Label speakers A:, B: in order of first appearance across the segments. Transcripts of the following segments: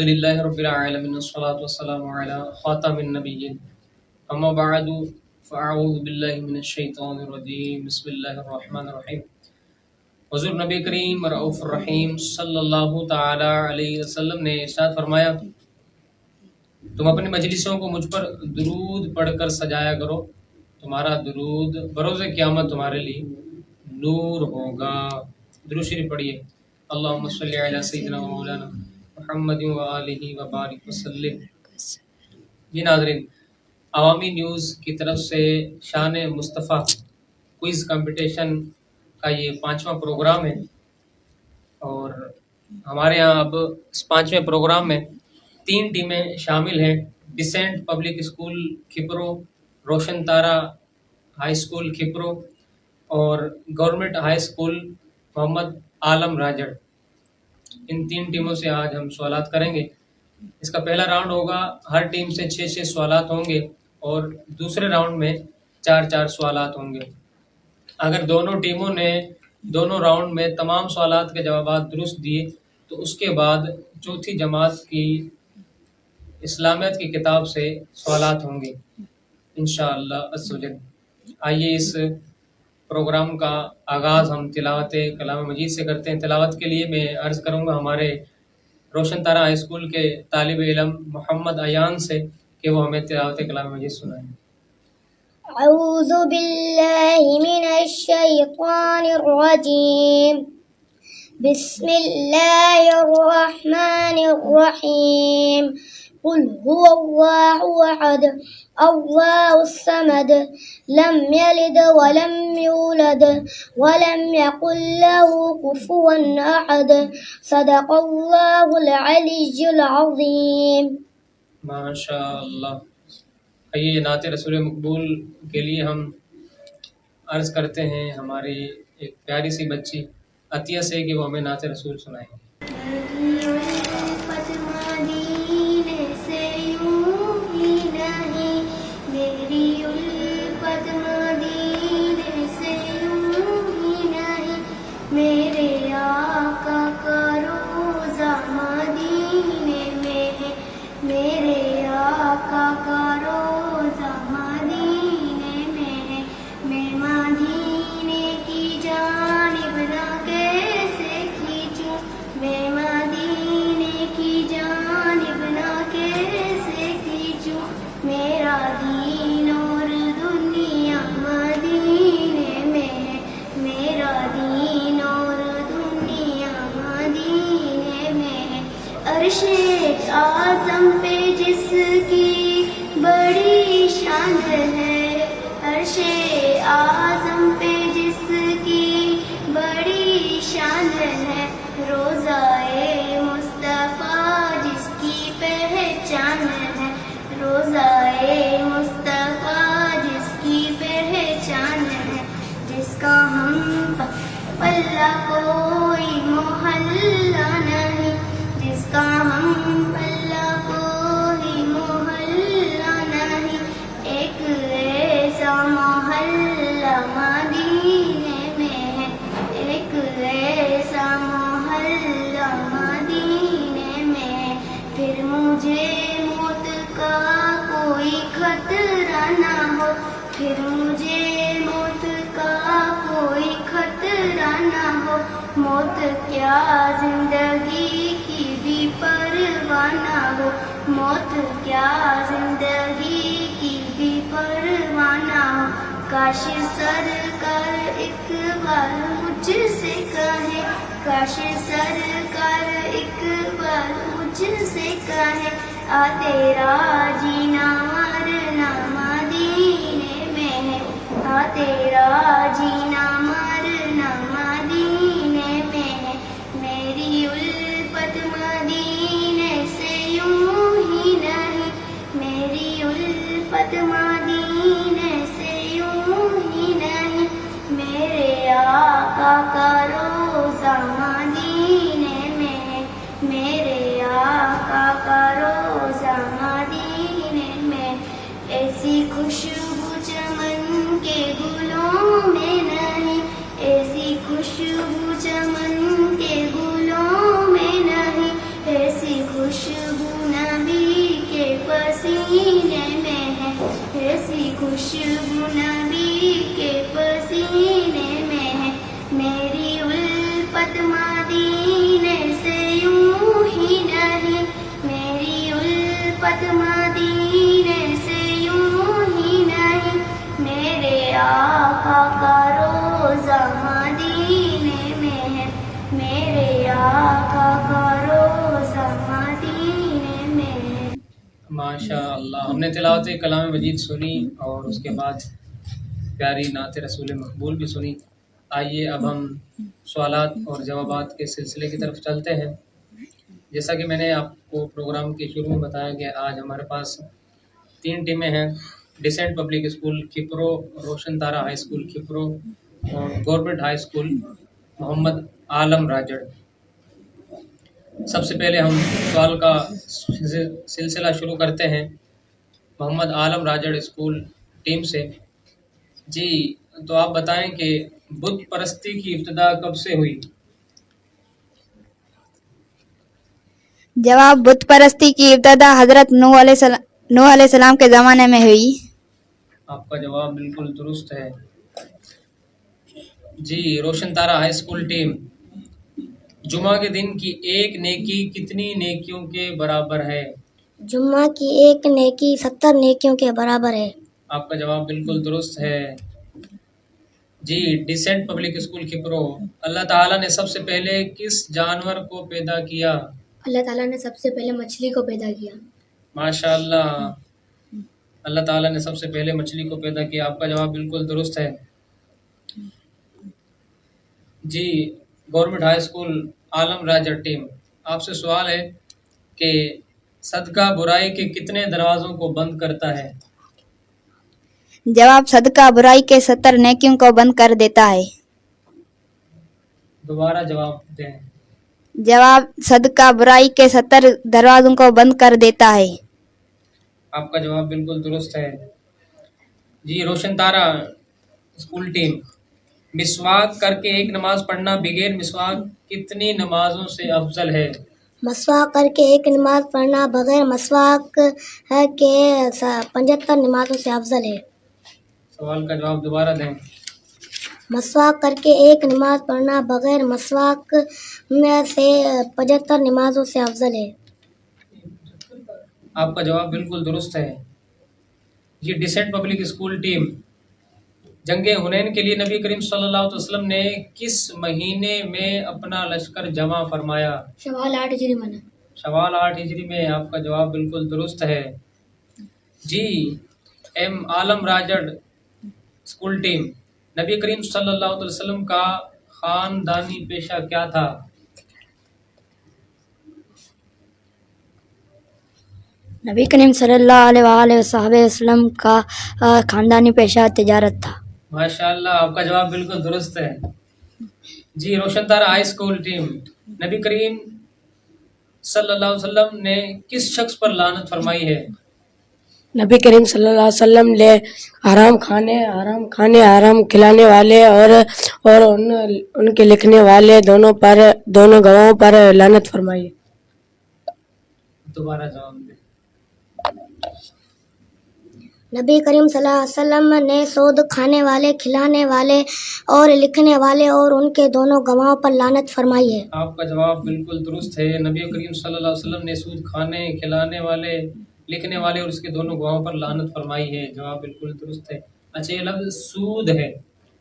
A: للہ رب العالمین والصلاة والسلام علی خاتم النبیین اما بعد فاعوذ باللہ من الشیطان الرجیم بسم اللہ الرحمن الرحیم۔ حضور نبی کریم رؤوف الرحیم صلی اللہ تعالی علیہ وسلم نے ارشاد فرمایا، تم اپنی مجلسوں کو مجھ پر درود پڑھ کر سجایا کرو، تمہارا درود بروز قیامت تمہارے لیے نور ہوگا۔ درود شریف پڑھیے، اللہم صلی علی سیدنا و مولانا محمد و آلہ و بارک وسلم۔ جی ناظرین، عوامی نیوز کی طرف سے شان مصطفیٰ کوئز کمپٹیشن کا یہ 5واں پروگرام ہے، اور ہمارے ہاں اب اس 5ویں پروگرام میں 3 ٹیمیں شامل ہیں۔ Descent public school کھپرو، Roshan Tara high school کھپرو اور گورنمنٹ ہائی اسکول محمد عالم راجڑ۔ ان 3 ٹیموں سے آج ہم سوالات کریں گے۔ اس کا پہلا راؤنڈ ہوگا، ہر ٹیم سے 6 سوالات ہوں گے، اور دوسرے راؤنڈ میں 4 سوالات ہوں گے۔ اگر دونوں ٹیموں نے دونوں راؤنڈ میں تمام سوالات کے جوابات درست دیے تو اس کے بعد چوتھی جماعت کی اسلامیت کی کتاب سے سوالات ہوں گے انشاءاللہ عز و جل۔ آئیے اس پروگرام کا آغاز ہم تلاوت کلام مجید سے کرتے ہیں۔ تلاوت کے لیے میں عرض کروں گا ہمارے روشن تارا ہائی اسکول کے طالب علم محمد ایان سے کہ وہ ہمیں تلاوت کلام مجید سنائیں۔
B: اعوذ باللہ من الشیطان الرجیم، بسم اللہ الرحمن الرحیم، قل هو اللہ احد اللہ الصمد لم یلد ولم یولد ولم یکن له کفوا احد، صدق اللہ العلی العظیم۔
A: ماشاء اللہ۔ آئیے نعت رسول مقبول کے لیے ہم عرض کرتے ہیں ہماری ایک پیاری سی بچی عطیہ سے کہ وہ ہمیں نعت رسول سنائیں۔
B: میرے آقا کا روزہ مدینے میں ہے، میرے آقا کا روزہ مدینے میں ہے، میں مدینے کی جانب نہ کیسے کھینچوں، میں مدینے کی جانب نہ کیسے کھینچوں، میرا دین اور دنیا مدینے میں ہے، میرا دین اور دنیا مدینے میں ہے۔ عرش اعظم پہ جس کی بڑی شان ہے، عرش اعظم پہ جس کی بڑی شان ہے، روضہ مصطفیٰ جس کی پہچان ہے، روضہ مصطفیٰ جس کی پہچان ہے، جس کا ہم پلہ کوئی محلہ نہیں، جس کا ہم پلہ کوئی محلہ نہیں، ایک ایسا محلہ مدینے میں ہے، ایک ایسا محلہ مدینے میں ہے، پھر مجھے موت کا کوئی خطرہ نہ ہو، پھر مجھے موت کا کوئی خطرہ نہ ہو، موت کیا زندگی کی بھی پرواہ نہ ہو، موت کیا زندگی کی بھی پرواہ نہ ہو، کاش سرکار ایک بار مجھ سے کہے، کاش سرکار ایک بار مجھ سے کہے، آ تیرا جینا مرنا مدینے میں ہے، آ تیرا جینا مرنا مدینے میں ہے، میری الفت مدینے سے یوں ہی نہیں، میری الفت مدینے سے یوں ہی نہیں، میرے آقا کا روزہ مدینے میں ہے، میرے آقا کا روزہ مدینے میں، ایسی خوشبو چمن کے گلوں میں نہیں، ایسی خوشبو چمن کے گلوں میں نہیں، ایسی خوشبو پسینے میں ہے، ایسی خوشبو نبی کے پسینے میں ہے، میری الفت مدینے سے یوں ہی نہیں، میری الفت مدینے سے یوں ہی نہیں، میرے آقا کا روزہ مدینے میں ہے، میرے آقا کا روزہ مدینے میں ہے۔
A: ماشاء اللہ، ہم نے تلاوت کلام مجید سنی اور اس کے بعد پیاری نعت رسول مقبول بھی سنی۔ آئیے اب ہم سوالات اور جوابات کے سلسلے کی طرف چلتے ہیں۔ جیسا کہ میں نے آپ کو پروگرام کے شروع میں بتایا کہ آج ہمارے پاس 3 ٹیمیں ہیں، decent public school کھپرو، Roshan Tara high school کھپرو اور گورنمنٹ ہائی اسکول محمد عالم راجڑ۔ سب سے پہلے ہم سوال کا سلسلہ شروع کرتے ہیں محمد عالم راجڑ اسکول ٹیم سے۔ جی تو آپ بتائیں کہ بت پرستی کی ابتدا کب سے ہوئی؟
C: جواب، بت پرستی کی ابتدا حضرت نوح علیہ السلام کے زمانے میں ہوئی۔
A: آپ کا جواب بالکل درست ہے۔ جی Roshan Tara high school team, جمعہ کے دن کی ایک نیکی کتنی نیکیوں کے برابر ہے؟
B: جمعہ کی ایک نیکی 70 نیکیوں کے برابر ہے۔
A: آپ کا جواب بالکل درست ہے۔ جی ڈیسینٹ پبلک اسکول کھپرو، اللہ تعالیٰ نے سب سے پہلے کس جانور کو پیدا کیا؟
B: اللہ تعالیٰ نے سب سے پہلے مچھلی کو پیدا کیا۔
A: ماشاء اللہ، اللہ تعالیٰ نے سب سے پہلے مچھلی کو پیدا کیا۔ آپ کا جواب بالکل درست ہے۔ جی گورنمنٹ ہائی اسکول عالم راجڑ ٹیم، آپ سے سوال ہے کہ صدقہ برائی کے کتنے دروازوں کو بند کرتا ہے؟
C: جواب، صدقہ برائی کے 70 نیکیوں کو بند کر دیتا ہے۔
A: دوبارہ جواب دیں۔
C: جواب، صدقہ برائی کے 70 دروازوں کو بند کر دیتا ہے۔
A: آپ کا جواب بالکل درست ہے۔ جی روشن تارا اسکول ٹیم، مسواک کر کے ایک نماز پڑھنا بغیر مسواک کتنی نمازوں سے افضل ہے؟
B: مسواک کر کے ایک نماز پڑھنا بغیر مسواک کے 75 نمازوں سے افضل ہے۔
A: سوال کا جواب دوبارہ دیں۔
B: مسواک کر کے ایک نماز پڑھنا بغیر مسواک میں سے 75 نمازوں سے افضل ہے۔
A: آپ کا جواب بالکل درست ہے۔ یہ ڈیسینٹ پبلک اسکول ٹیم، جنگ حنین کے لیے نبی کریم صلی اللہ علیہ وسلم نے کس مہینے میں اپنا لشکر جمع فرمایا؟
B: شوال 8 ہجری میں۔
A: شوال 8 ہجری میں۔ آپ کا جواب بالکل درست ہے۔ جی ایم عالم راجڑ اسکول ٹیم، نبی کریم صلی اللہ علیہ وسلم کا خاندانی پیشہ کیا تھا؟
C: نبی کریم صلی اللہ علیہ وآلہ وسلم کا خاندانی پیشہ تجارت تھا۔
A: ماشاء اللہ، آپ کا جواب بالکل درست ہے۔ جی Roshan Tara high school team, نبی کریم صلی اللہ علیہ وسلم نے کس شخص پر لعنت فرمائی ہے؟
D: نبی کریم صلی اللہ علیہ وسلم نے حرام حرام کھلانے والے اور ان کے لکھنے والے دونوں گواہوں پر لعنت فرمائی۔
A: دوبارہ جواب دیں۔
B: نبی کریم صلی اللہ علیہ وسلم نے سود کھانے والے، کھلانے والے اور لکھنے والے اور ان کے دونوں گواہوں پر لعنت فرمائی ہے۔
A: آپ کا جواب بالکل درست ہے۔ نبی کریم صلی اللہ علیہ وسلم نے سود کھانے، کھلانے والے، لکھنے والے اور اس کے دونوں گواہوں پر لعنت فرمائی ہے۔ جواب بالکل درست ہے۔ اچھا یہ لفظ سود ہے،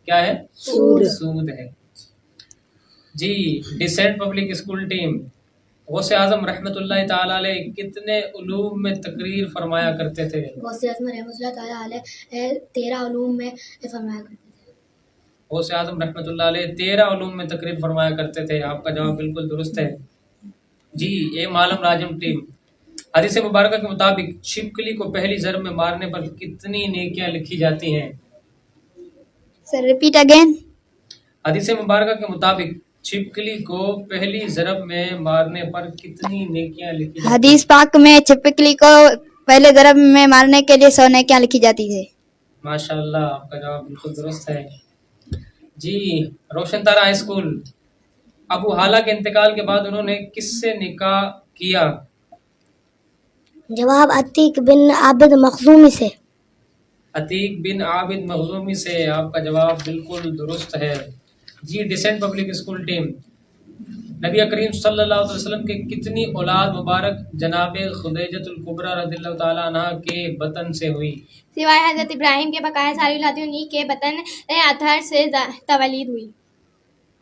A: کیا ہے؟ سود ہے۔ جی ڈیسینٹ پبلک اسکول ٹیم، غوث اعظم رحمۃ اللہ تعالی علیہ کتنے علوم میں تقریر فرمایا کرتے تھے؟
B: غوث اعظم رحمۃ اللہ تعالیٰ علیہ 13 علوم میں فرمایا کرتے تھے۔
A: غوث اعظم رحمۃ اللہ علیہ 13 علوم میں تقریر فرمایا کرتے تھے۔ آپ کا جواب بالکل درست ہے۔ جی ایم عالم راجم ٹیم، حدیث مبارکہ کے مطابق چھپکلی کو پہلی ضرب میں مارنے پر کتنی نیکیاں لکھی جاتی ہیں؟
C: سر ریپیٹ اگین۔
A: حدیث مبارکہ کے مطابق چھپکلی کو پہلی ضرب میں مارنے پر کتنی نیکیاں لکھی جاتی ہیں؟
C: حدیث پاک میں چھپکلی کو پہلے ضرب میں مارنے کے لیے 100 نیکیاں لکھی جاتی تھی۔
A: ماشاء اللہ، آپ کا جواب بالکل درست ہے۔ جی روشن تارا ہائی اسکول، ابو حالہ کے انتقال کے بعد انہوں نے کس سے نکاح کیا؟
B: जवाब अतीक बिन आबिद मखजूमी से।
A: अतीक बिन आबिद मखजूमी से, आपका जवाब बिल्कुल दुरुस्त है। जी डिसेंट पब्लिक स्कूल टीम, नबी करीम सल्लल्लाहु अलैहि वसल्लम के कितनी औलाद मुबारक जनाब खुदैजतुल कुबरा रदियल्लाहु ताला अन्हा के बतन से हुई?
E: सिवाय हज़रत इब्राहीम के बकाया सारी औलादें उन्हीं के बतन अतहर से तवलीद हुई।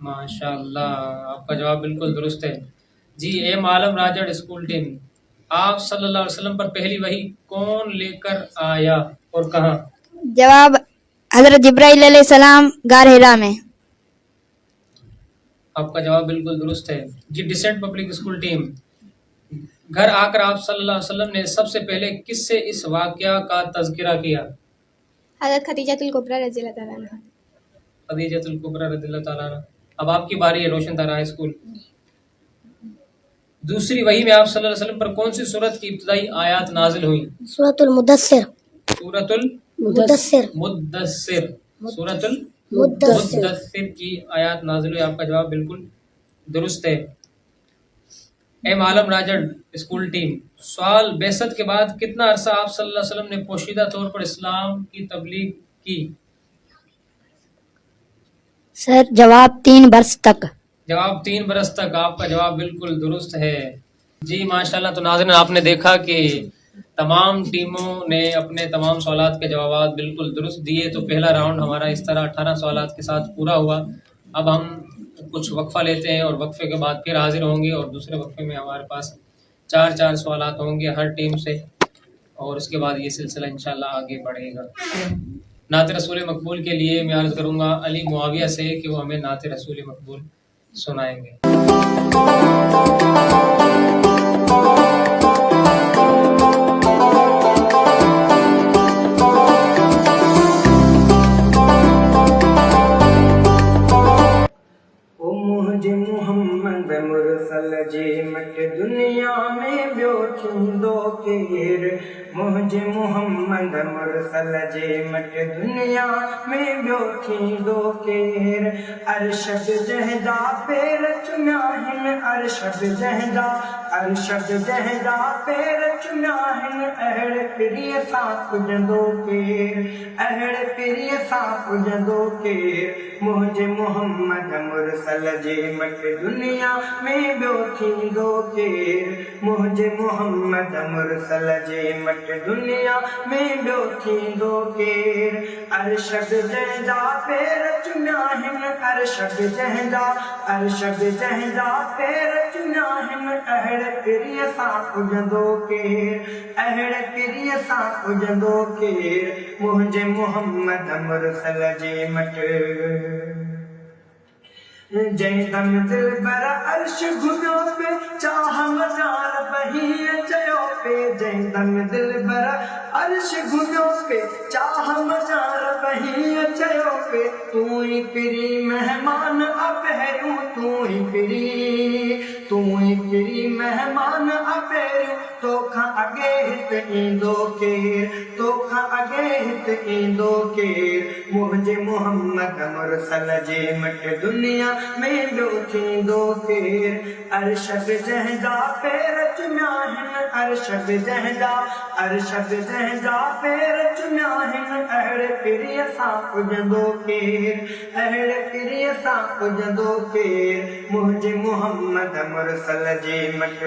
A: माशाअल्लाह, आपका जवाब बिल्कुल दुरुस्त है। जी एम आलम राजड़ स्कूल टीम, आप सल्लल्लाहु अलैहि वसल्लम पर पहली वही कौन लेकर आया और कहाँ?
C: जवाब हज़रत जिब्राइल अलैहिस्सलाम गार हिरा में।
A: आपका जवाब बिल्कुल दुरुस्त है। जी डिसेंट पब्लिक स्कूल टीम, घर आकर आप सल्लल्लाहु अलैहि वसल्लम ने सबसे पहले किससे इस वाकया का तज़किरा किया?
E: हज़रत खदीजतुल कुबरा रज़ियल्लाहु ताला अन्हा।
A: खदीजतुल कुबरा रज़ियल्लाहु ताला अन्हा। अब आपकी बारी है रोशन तारा हाई स्कूल। दूसरी वही में आप सल्लल्लाहु अलैहि वसल्लम पर कौन सी सूरत की इब्तिदाई आयत नाजिल हुई?
B: सूरतुल मुदस्सिर।
A: सूरतुल
B: मुदस्सिर।
A: मुद्दस्सिर, सूरतुल
B: मुद्दस्सिर।
A: मुद्दस्सिर की आयत नाजिल हुई। आपका जवाब बिल्कुल दुरुस्त है। एम आलम राजड़ स्कूल टीम, सवाल बेसत के बाद कितना अरसा आप सल्लल्लाहु अलैहि वसल्लम ने पोशीदा तौर पर इस्लाम की तबलीग की?
C: सर जवाब 3 बरस तक।
A: जवाब 3 बरस तक, आपका जवाब बिल्कुल दुरुस्त है। जी माशाल्लाह। तो नाज़रीन, आपने देखा कि तमाम टीमों ने अपने तमाम सवालात के जवाब बिल्कुल दुरुस्त दिए। तो पहला राउंड हमारा इस तरह 18 सवालात के साथ पूरा हुआ। अब हम कुछ वक्फा लेते हैं और वक्फे के बाद फिर हाजिर होंगे और दूसरे वक्फे में हमारे पास 4 सवालात होंगे हर टीम से, और उसके बाद ये सिलसिला इंशाल्लाह आगे बढ़ेगा। नात रसूल मकबूल के लिए मैं अर्ज़ करूँगा अली मुआविया से कि वो हमें नात रसूल मकबूल सुनाएंगे।
F: मुझे मोहम्मद मुरसल जे मट दुनिया में ॿियो थींदो केर। मुझे मोहम्मद मुरसल जे मट दुनिया में ॿियो थींदो केर। अरशद जंहिंजा पेर चुमिया आहिनि, अरशद जंहिंजा पेर चुमिया आहिनि, अहिड़े पिरीअ सां पुॼंदो केर, अहिड़े पिरीअ सां पुॼंदो केर। मुंहिंजे मोहम्मद मुरसल जे मट दुनिया में ॿियो थींदो केर। मुंहिंजे मोहम्मद मुरसल जे मट दुनिया में ॿियो थींदो केर। अरशद जंहिंजा पेर चुमिया आहिनि, अरशद जंहिंजा पेर चुमिया आहिनि, अहिड़े पिरीअ सां पुॼंदो केर, अहिड़े पिरीअ सां पुॼंदो केर। मुंहिंजे मोहम्मद मुरसल जे मट जंहिं दिल बर अर्श घुमियो पे चाह मज़ार बहीअ चयो पे। जंहिं दिल बर अर्श घुमियो पे चाह मज़ार बहीअ चयो पे। तूं ई पिरी महिमान अपहरियूं, तूं ई पिरी महिमान अपहरियूं। तोखां अॻे हिते ईंदो केर, तोखां अॻे हिते ईंदो केर। मुंहिंजे मोहम्मद मुरसल जे मट दुनिया में ॿियो थींदो केर। अरशद जंहिंजा पेर चुमिया आहिनि, अरशद जंहिंजा पेर चुमिया आहिनि, अहिड़े पिरीअ सां पुॼंदो केर, अहिड़े पिरीअ सां पुॼंदो केर। मुंहिंजे मोहम्मद मुरसल जे मट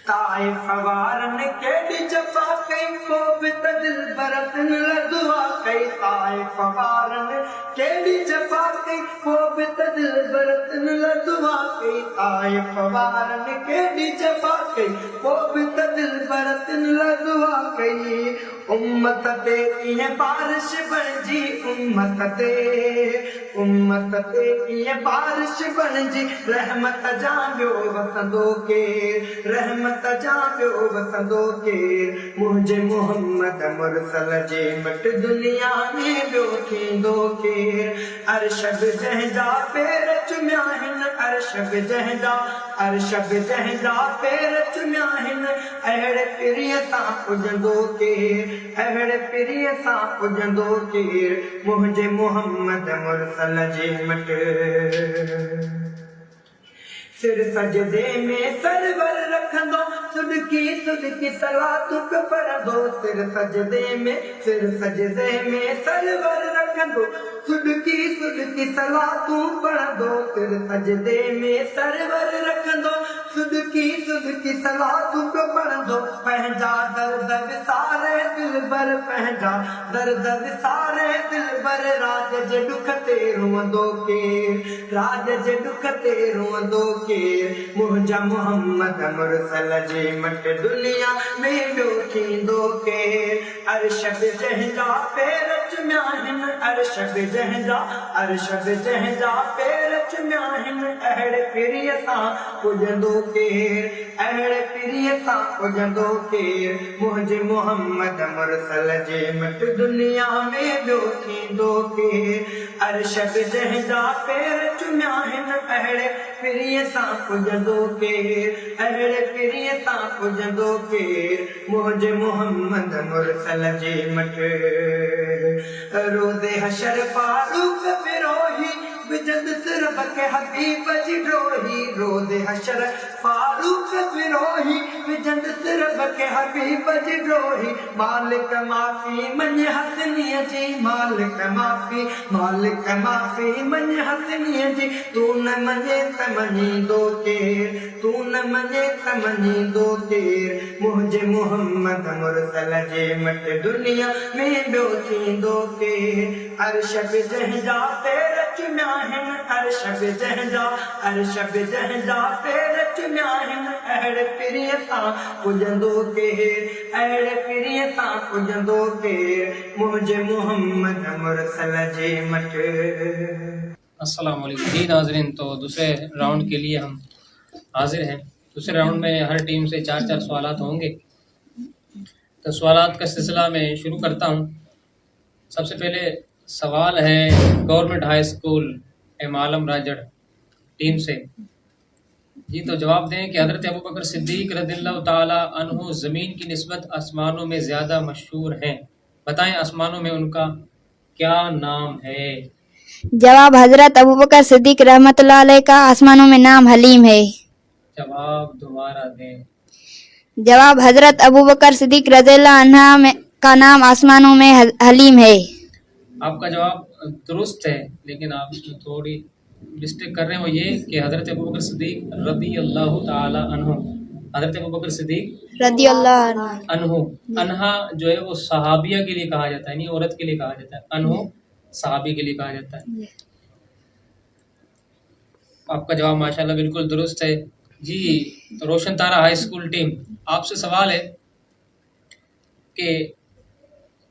F: ताइफ़ वारनि केॾी जफ़ा कई, पोइ बि त दिलबर तिन दुआ कई। ताइफ़ वारनि केॾी जफ़ा कई, पोइ बि त दिलबर तिन दुआ कई। ताइफ़ वारनि केॾी जफ़ा कई, पोइ बि त दिलबर तिन दुआ कई। उम्मत ते कीअं बारिश बणिजी, उम्मत ते कीअं बारिश बणिजी। रहमत जा ॿियो वसंदो केर, रहमत जा ॿियो वसंदो केर। मुंहिंजे मोहम्मद मुरसल जे मट दुनिया में ॿियो थींदो केर। अरशद जंहिंजा पेर चुमिया आहिनि, अरशद जंहिंजा पेर चुमिया आहिनि, अहिड़े पिरीअ सां पुॼंदो केर, अहिड़े पिरीअ सां पुॼंदो केर। मुंहिंजे मोहम्मद मुरसल जे मट सिर सजदे में सरवर रखंदो सुडकी सलातु पढ़ंदो सिर सजदे में सरवर रखंदो सुडकी सलातु पढ़ंदो सिर सजदे में सरवर रखंदो सुडकी सलातु पढ़ंदो पंहिंजा दर्द विसारे दिलबर पंहिंजा दर्द विसारे दिलबर राज जे दुख ते रोंदो केर राज जे दुख ते रोंदो केर मुंहिंजा मोहम्मद मुरसल जे मट दुनिया में ॿियो थींदो केर अर्श बि जंहिंजा पेर चुमिया आहिनि अर्श बि जंहिंजा पेर चुमिया आहिनि अहिड़े पीरीअ सां पुॼंदो केर अहिड़े पीरीअ सां पुॼंदो केर मुंहिंजे मोहम्मद मुरसल जे मट दुनिया में ॿियो थींदो केर अर्श बि जंहिंजा पेर चुमिया आहिनि अहिड़े पीरीअ सां पुॼंदो केर अहिड़े पीरीअ सां पुॼंदो केर मुंहिंजे मोहम्मद मुरसल जे मट रोज़े हशर फारूक फिरोही विजंद सिरब के हबीब जी ड्रोही रोज़े हशर फारूक फिरोही विजंद सिरब के हबीब जी ड्रोही मालिक माफ़ी मन हसनीअ जी मालिक माफ़ी मन हसनीअ जी तू न मञे त मञींदो केर तू न मञे त मञींदो केर मुंहिंजे मोहम्मद मुरसल जे मट दुनिया में ॿियो थींदो केर अर्श बि जंहिंजा पेर चुमिया आहिनि अर्श बि जंहिंजा पेर चुमिया आहिनि अहिड़े पीरीअ सां पुॼंदो केर अहिड़े पीरीअ सां पुॼंदो केर मुंहिंजे मोहम्मद मुरसल जे मट।
A: अस्सलाम वालेकुम जी नाज़रीन, तो दूसरे राउंड के लिए हम हाजिर हैं। दूसरे राउंड में हर टीम से 4 सवालात होंगे। तो सवालात का सिलसिला में शुरू करता हूँ। सबसे पहले सवाल है government high school एमालम Rajar team से। जी तो जवाब दें कि हज़रत अबू बकर सिद्दीक रज़ियल्लाहु ताला अन्हु ज़मीन की निस्बत आसमानों में ज़्यादा मशहूर हैं। बताएं आसमानों में उनका क्या नाम है।
C: जवाब हजरत अबू बकर सिद्दीक रहमतुल्लाह अलैह का आसमानों में नाम हलीम है।
A: जवाब दोबारा दें।
C: जवाब हजरत अबू बकर सिद्दीक रज़ियल्लाहु अन्हा का नाम आसमानों में हलीम है।
A: आपका जवाब दुरुस्त है, लेकिन आप इसमें थोड़ी मिस्टेक कर रहे हैं। वो ये कि हज़रत अबू बकर सिद्दीक रज़ियल्लाहु ताला अन्हु, हज़रत अबू बकर सिद्दीक
C: रज़ियल्लाहु
A: अन्हु, अन्हा जो है वो सहाबिया के लिए कहा जाता है, नहीं औरत के लिए कहा जाता है। अन्हु सहाबी के लिए कहा जाता है। आपका जवाब माशाल्लाह बिल्कुल दुरुस्त है जी। तो रोशन तारा हाई स्कूल टीम, आपसे सवाल है कि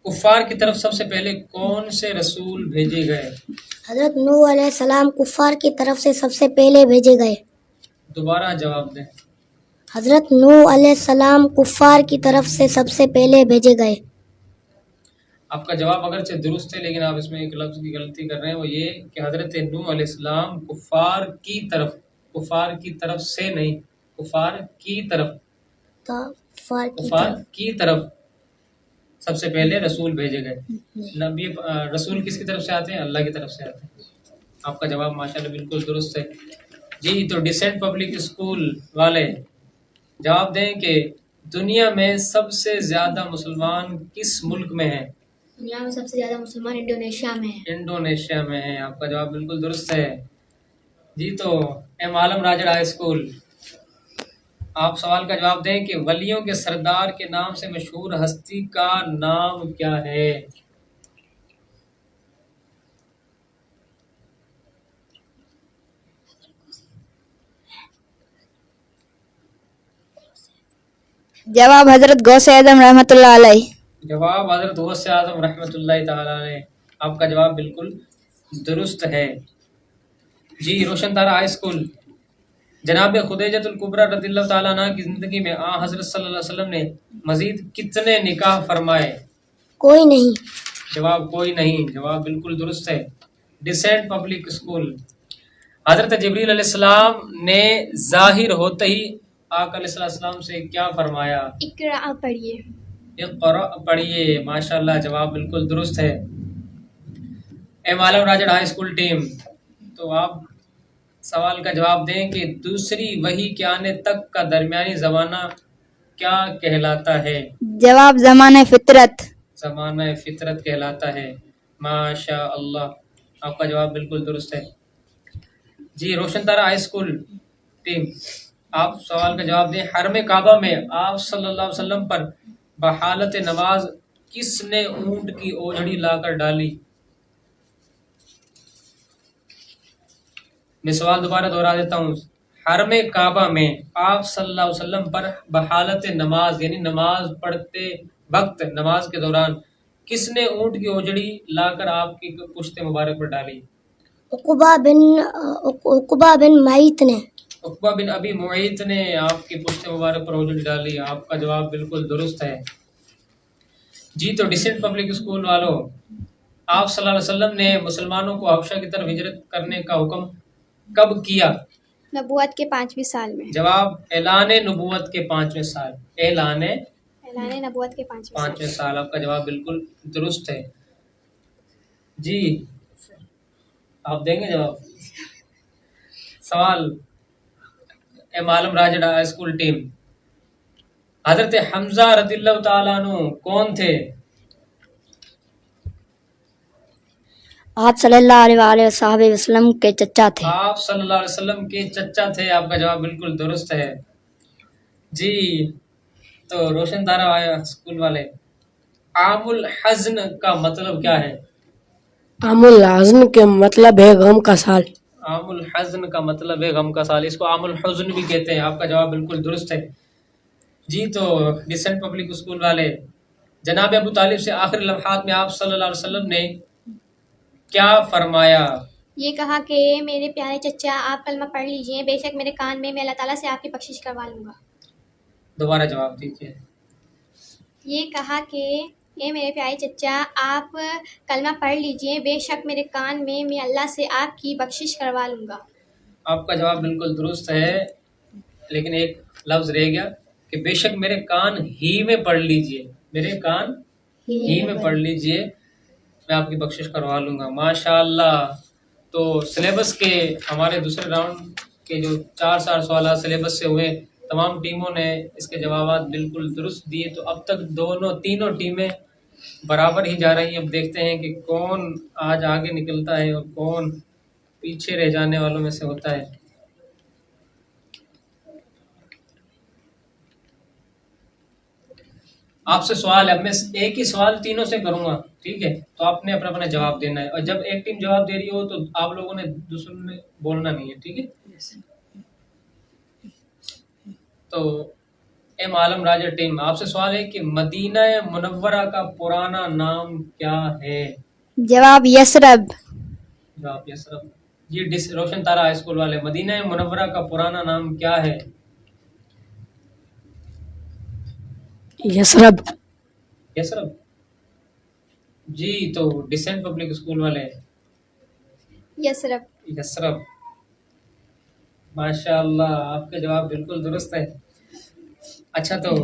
A: कुफ़ार की तरफ सबसे पहले कौन से रसूल भेजे गए।
B: हजरत नूह अलैहिस्सलाम कुफ़ार की तरफ से सबसे पहले भेजे गए।
A: दोबारा जवाब दें।
B: हजरत नूह अलैहिस्सलाम कुफ़ार की तरफ से सबसे पहले भेजे गए।
A: आपका जवाब अगरचे दुरुस्त है, लेकिन आप इसमें एक लफ्ज़ की गलती कर रहे हैं। वो ये कि हज़रत नूह अलैहिस्सलाम कुफ़ार की तरफ से नहीं, कुफ़ार की तरफ सबसे पहले रसूल भेजे गए। नबी रसूल किसकी तरफ से आते हैं? अल्लाह की तरफ से आते हैं। आपका जवाब माशाल्लाह बिल्कुल दुरुस्त है जी। तो डिसेंट पब्लिक स्कूल वाले जवाब दें कि दुनिया में सबसे ज़्यादा मुसलमान किस मुल्क में हैं।
E: दुनिया में सबसे ज़्यादा मुसलमान इंडोनेशिया में है।
A: इंडोनेशिया में है। आपका जवाब बिल्कुल दुरुस्त है जी। तो एम आलम राजड़ हाई स्कूल, आप सवाल का जवाब दें कि वलियों के सरदार के नाम से मशहूर हस्ती का नाम क्या है।
C: जवाब हजरत गौसे आजम रहमतुल्लाह अलैह।
A: जवाब हजरत गौसे आजम रहमतुल्लाह ताला अलैह। आपका जवाब बिल्कुल दुरुस्त है जी। रोशन तारा हाई स्कूल, जनाब खुदैजतुल कुबरा रज़ियल्लाहु ताला अन्हा की ज़िंदगी में हज़रत सल्लल्लाहु अलैहि वसल्लम ने मज़ीद कितने निकाह फरमाए।
B: कोई नहीं।
A: जवाब कोई नहीं। जवाब बिल्कुल दुरुस्त है। डिसेंट पब्लिक स्कूल, हज़रत जिब्रील अलैहिस्सलाम ने ज़ाहिर होते ही आका अलैहिस्सलाम से क्या फरमाया।
E: इक़रा पढ़िए।
A: इक़रा पढ़िए। माशाल्लाह जवाब बिल्कुल दुरुस्त है। एम आलम राजड़ हाई स्कूल टीम, तो आप سوال کا جواب دیں کہ دوسری وحی کے آنے تک کا درمیانی زمانہ کیا کہلاتا ہے؟
C: جواب زمانہ فطرت.
A: زمانہ فطرت کہلاتا ہے. ماشاء اللہ، آپ کا جواب بالکل درست ہے. جی Roshan Tara high school team, آپ سوال کا جواب دیں. حرم کعبہ میں آپ صلی اللہ علیہ وسلم پر بحالت نماز کس نے اونٹ کی اوجھڑی لا کر ڈالی؟ میں سوال دوبارہ دہرا دیتا ہوں. حرم کعبہ میں آپ صلی اللہ علیہ وسلم پر بحالت نماز یعنی نماز پڑھتے وقت، نماز کے دوران کس نے اونٹ کی اوجڑی لا کر آپ کی پشت مبارک پر ڈالی؟
B: عقبہ بن معیط نے.
A: عقبہ بن ابی معیط نے آپ کی پشت مبارک پر اوجڑی ڈالی. آپ کا جواب بالکل درست ہے. جی تو ڈیسنٹ پبلک اسکول والوں، آپ صلی اللہ علیہ وسلم نے مسلمانوں کو حبشہ کی طرف ہجرت کرنے کا حکم کب کیا؟
E: نبوت کے 5ویں سال میں.
A: جواب اعلان نبوت کے 5ویں سال. اعلان
E: نبوت کے
A: 5ویں سال. آپ کا جواب بالکل درست ہے. جی آپ دیں گے جواب. سوال ایم عالم راجڈ ہائی اسکول ٹیم، حضرت حمزہ رضی اللہ تعالیٰ عنہ کون تھے؟
C: آپ صلی اللہ علیہ وآلہ وصحبہ وسلم کے چچا تھے.
A: آپ صلی اللہ علیہ وسلم کے چچا تھے. آپ کا جواب بالکل درست ہے. جی تو روشن تارا اسکول والے، عام الحزن کا مطلب کیا ہے؟
D: عام الحزن کے مطلب ہے غم کا سال.
A: عام الحزن کا مطلب ہے غم کا سال. اس کو عام الحزن بھی کہتے ہیں. آپ کا جواب بالکل درست ہے. جی تو ڈیسنٹ پبلک اسکول والے، جناب ابو طالب سے آخری لمحات میں آپ صلی اللہ علیہ وسلم نے کیا فرمایا؟
E: یہ کہا کہ میرے پیارے چچا آپ کلمہ پڑھ لیجئے، بے شک میرے کان میں اللہ تعالیٰ سے آپ کی بخشش کروا لوں گا.
A: دوبارہ جواب دیجیے.
E: یہ کہا کہ اے میرے پیارے چچا آپ کلمہ پڑھ لیجئے، بے شک میرے کان میں اللہ سے آپ کی بخشش کروا لوں گا.
A: آپ کا جواب بالکل درست ہے، لیکن ایک لفظ رہ گیا کہ بے شک میرے کان ہی میں پڑھ لیجئے. میرے کان ہی میں پڑھ لیجئے، میں آپ کی بخشش کروا لوں گا. ماشاءاللہ. تو سلیبس کے ہمارے دوسرے راؤنڈ کے جو 4 سوالات سلیبس سے ہوئے، تمام ٹیموں نے اس کے جوابات بالکل درست دیے. تو اب تک تینوں ٹیمیں برابر ہی جا رہی ہیں. اب دیکھتے ہیں کہ کون آج آگے نکلتا ہے اور کون پیچھے رہ جانے والوں میں سے ہوتا ہے. آپ سے سوال ہے، میں ایک ہی سوال تینوں سے کروں گا، ٹھیک ہے؟ تو آپ نے اپنا جواب دینا ہے، اور جب ایک ٹیم جواب دے رہی ہو تو آپ لوگوں نے دوسروں نے بولنا نہیں ہے، ٹھیک ہے؟ تو ایم عالم راجہ ٹیم، آپ سے سوال ہے کہ مدینہ منورہ کا پرانا نام کیا ہے؟
C: جواب یثرب.
A: جواب یثرب. جی روشن تارا ہائی اسکول والے، مدینہ منورہ کا پرانا نام کیا ہے؟
D: یثرب.
A: یثرب. جی تو ڈیسنٹ پبلک اسکول والے،
E: یثرب.
A: یثرب. ماشاء اللہ، آپ کا جواب بالکل درست ہے. اچھا تو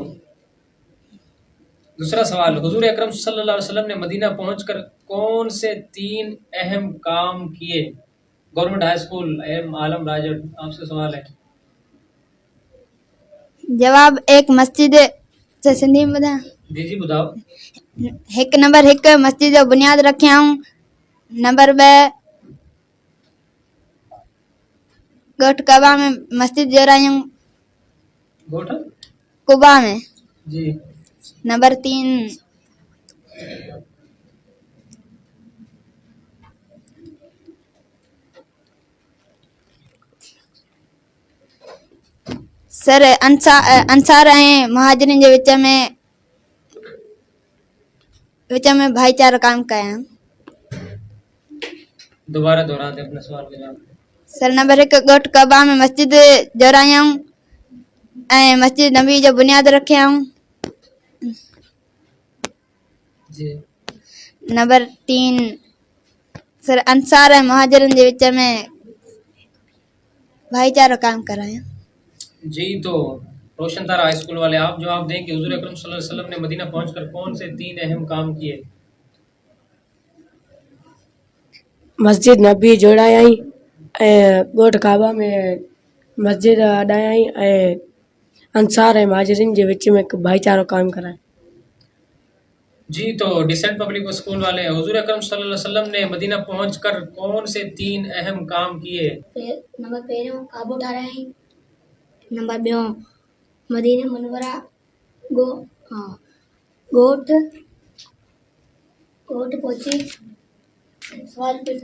A: دوسرا سوال، حضور اکرم صلی اللہ علیہ وسلم نے مدینہ پہنچ کر کون سے 3 اہم کام کیے؟ گورنمنٹ ہائی اسکول ایم عالم راجہ، آپ سے سوال ہے.
C: جواب ایک مسجد سے سندھی میں بتا.
A: جی بتاؤ.
C: نمبر 1 مسجد جو بنیاد رکھے ہوں. نمبر 2 گوٹھ کعبہ میں مسجد جو رہی ہوں.
A: گوٹھ
C: کعبہ میں.
A: جی.
C: نمبر 3 سر انصار ہیں مہاجرین جو وچ میں بھائی چارہ کام کیا ہیں.
A: دوبارہ دہرا دیں اپنے سوال کا جواب.
C: سر نمبر 1 گوٹھ کعبہ میں مسجد جو رہی ہوں، مسجد نبی جو بنیاد رکھے ہوں.
A: جی.
C: نمبر 3 سر انصار ہے مہاجرین جو وچ میں بھائی چارہ کام کر رہے ہیں.
A: جی تو روشن تارا ہائی اسکول والے، آپ جواب دیں کہ حضور اکرم صلی اللہ علیہ وسلم نے مدینہ پہنچ کر کون سے 3 اہم کام کیے؟
D: مسجد نبی جوڑائی، ॻोठ काबा में मस्जिद अॾायाई ऐं अंसार ऐं महाजरीन जे विच में हिकु भाईचारो क़ाइमु कराए।
A: जी, तो डिसेंट पब्लिक स्कूल वाले, हुजूर अकरम सल्लल्लाहु अलैहि वसल्लम ने मदीना पहुंचकर कौन से 3 अहम काम किए?
B: नंबर पहिरियों काबो ठारायईं, नंबर ॿियों मदीना मुनवरा ॻोठ पहुची।
A: सवाल रिपीट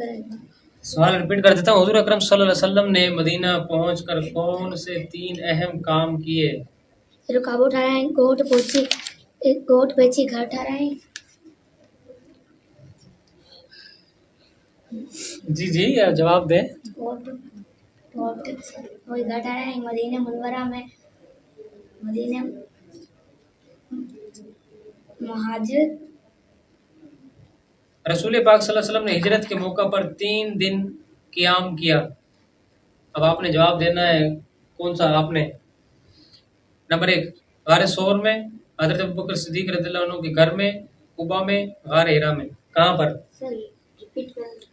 A: कर देता हूँ। हुजूर अकरम सल्लल्लाहु अलैहि वसल्लम ने मदीना पहुंचकर कौन से 3 अहम काम किए?
B: फिर काबो ठारायईं, ॻोठ पहुची, घर ठारायईं।
A: जी आप जवाब दें।
B: ॻोठ घर ठारायईं। मदीना मुनवरा में मुहाजिर।
A: रसूल पाक सल्लल्लाहु अलैहि वसल्लम ने हिजरत के मौका पर 3 दिन क़याम किया। अब आपने जवाब देना है, कौन सा आपने? नंबर 1 गारे सौर में, हजरत अबू बकर सिद्दीक रज़ियल्लाहु अन्हु के घर में, कुबा में, गारे हिरा में। कहाँ पर?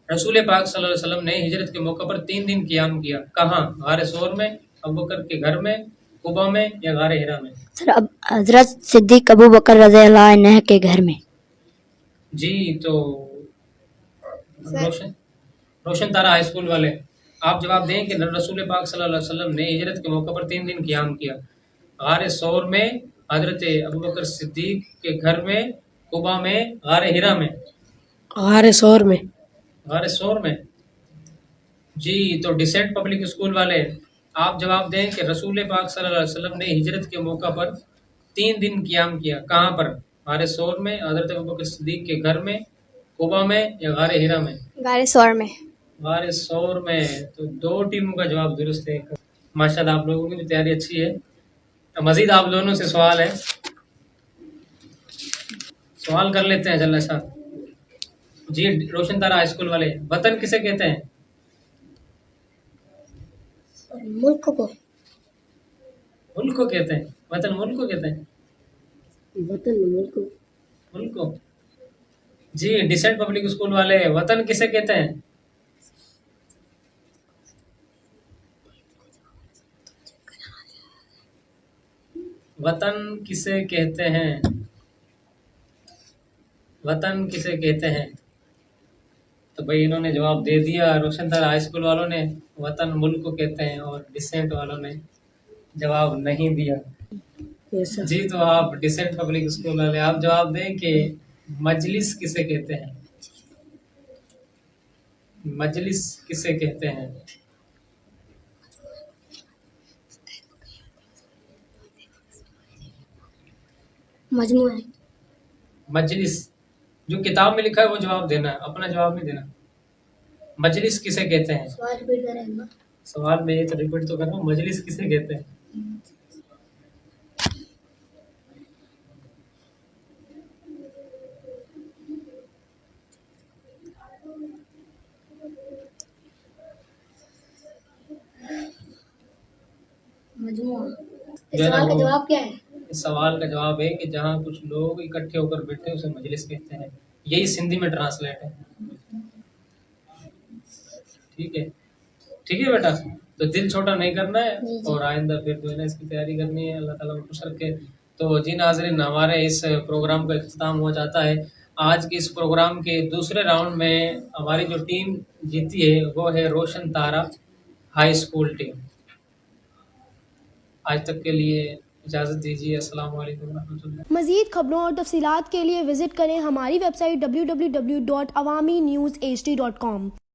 A: रसूल पाक सल्लल्लाहु अलैहि वसल्लम ने हिजरत के मौका पर 3 दिन क़याम किया। कहाँ? गारे सौर में, अबू बकर के घर में, कुबा में या गारे हिरा में?
C: सर हजरत सिद्दीक अबू बकर रज़ियल्लाहु अन्हु के घर में।
A: जी, तो रोशन तारा हाई स्कूल वाले, आप जवाब दें कि रसूल पाक सल्लल्लाहु अलैहि वसल्लम ने हिजरत के मौके पर 3 दिन क़याम किया। गारे सौर में, हजरत अबू बकर सिद्दीक के घर में, कुबा में, गारे हिरा में?
D: गारे सौर में।
A: गारे सौर में। जी, तो डिसेंट पब्लिक स्कूल वाले, आप जवाब दें कि रसूल पाक सल्लल्लाहु अलैहि वसल्लम ने हिजरत के मौका पर 3 दिन क़याम किया। कहाँ पर? गारे सौर में, हजरत अबू बकर सिद्दीक के घर में, कुबा में या गारे हिरा में?
E: गारे सौर में।
A: गारे सौर में। तो 2 टीमों का जवाब दुरुस्त है। माशाल्लाह, आप लोगों की भी तैयारी अच्छी है। तो मजीद आप दोनों से सवाल है, सवाल कर लेते हैं जल्दी सा। जी, रोशन तारा हाई स्कूल वाले, वतन किसे कहते हैं?
B: मुल्क को
A: कहते हैं। वतन मुल्क को कहते हैं। मुल्क को। जी, डिसेंट पब्लिक स्कूल वाले, वतन किसे कहते हैं? वतन किसे कहते हैं? वतन किसे कहते हैं? तो भाई इन्होंने जवाब दे दिया। रोशन तारा हाई स्कूल वालों ने वतन मुल्क को कहते हैं और डिसेंट वालों ने जवाब नहीं दिया। जी, तो आप डिसेंट पब्लिक स्कूल वाले, आप जवाब दें कि मजलिस किसे कहते हैं? मजलिस किसे कहते हैं?
B: मजमुआ।
A: मजलिस जो किताब में लिखा है वो जवाब देना है, अपना जवाब नहीं देना। मजलिस किसे कहते हैं?
B: सवाल रिपीट करेंगे।
A: सवाल में ये तो रिपीट तो कर रहा हूँ, मजलिस किसे कहते हैं?
B: मजमुआ। इस सवाल का जवाब क्या है?
A: इस सवाल का जवाब है कि जहाँ कुछ लोग इकट्ठे होकर बैठे उसे मजलिस कहते हैं। यही सिंधी में ट्रांसलेट है। ठीक है बेटा, तो दिल छोटा नहीं करना है और आइंदा फिर जो है ना इसकी तैयारी करनी है। अल्लाह ताला को खुश रखे। तो जी नाज़रीन, हमारे इस प्रोग्राम का इख्तिताम हो जाता है। आज के इस प्रोग्राम के दूसरे राउंड में हमारी जो टीम जीती है वो है रोशन तारा हाई स्कूल टीम। आज तक के लिए इजाज़त दीजिए। अस्सलाम वालेकुम रहमतुल्लाह।
G: मज़ीद खबरों और तफसीलात के लिए विज़िट करें हमारी वेबसाइट www.awamiNewsHD.com।